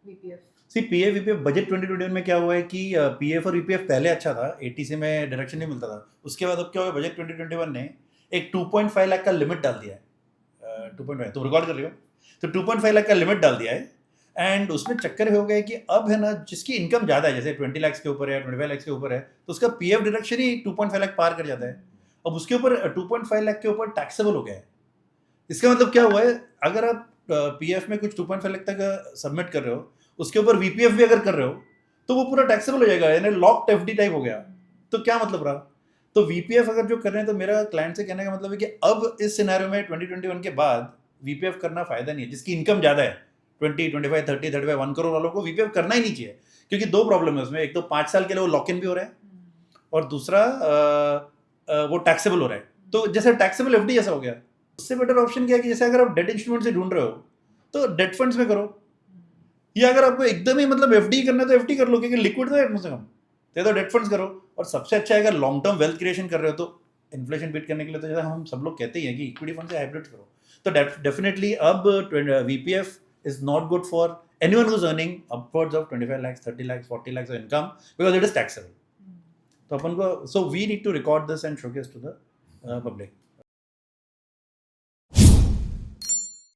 VPF? सी PF VPF budget 2021 में क्या हुआ है कि पीएफ और वीपीएफ पहले अच्छा था, 80 से में डायरेक्शन नहीं मिलता था। उसके बाद अब क्या हुआ, बजट 2021 ने एक 2.5 लाख का लिमिट डाल दिया है। 2.5 तुम रिकॉर्ड कर रही हो, तो 2.5 लाख का लिमिट डाल दिया है। एंड उसमें चक्कर हो गया कि अब है ना, जिसकी इनकम ज़्यादा है, जैसे 20 लाख के ऊपर है, 25 लाख के ऊपर है, तो उसका पीएफ डिडक्शन ही 2.5 लाख पार कर जाता है। अब उसके ऊपर 2.5 लाख के ऊपर टैक्सेबल हो गया है। इसका मतलब क्या हुआ है, अगर आप पीएफ में कुछ 2.5 लाख तक सबमिट कर रहे हो, उसके ऊपर वीपीएफ भी अगर कर रहे हो, तो वो पूरा टैक्सेबल हो जाएगा, यानी लॉक्ड एफडी टाइप हो गया। तो क्या मतलब रहा, तो वीपीएफ अगर जो कर रहे हैं, तो मेरा क्लाइंट से कहने का मतलब है कि अब इस सिनेरियो में 2021 के बाद वीपीएफ करना फायदा नहीं है। जिसकी इनकम ज़्यादा है, 20, 25, 30, 35, 1 करोड़ वालों को वीपीएफ करना ही नहीं चाहिए। क्योंकि दो प्रॉब्लम है उसमें, एक तो 5 साल के लिए वो लॉक इन भी हो रहा है, और दूसरा वो टैक्सेबल हो रहा है। तो जैसे टैक्सेबल एफडी जैसा हो गया। उससे बेटर ऑप्शन क्या है कि जैसे अगर आप डेट इंस्ट्रूमेंट से ढूंढ रहे हो, तो डेट फंड्स में करो, या अगर आपको एकदम ही मतलब एफडी करना है तो एफडी कर लो, क्योंकि लिक्विड तो है कम से कम, तो डेट फंड्स करो। और सबसे अच्छा है, अगर लॉन्ग टर्म वेल्थ क्रिएशन कर रहे हो, तो इन्फ्लेशन बीट करने के लिए तो जैसा हम सब लोग कहते ही हैं कि इक्विटी फंड से हाइब्रिड करो। तो डेफिनेटली अब VPF is not good for anyone who's earning upwards of 25 lakhs, 30 lakhs, 40 lakhs of income, because it is taxable. तो अपन को, so we need to record this and showcase to the public.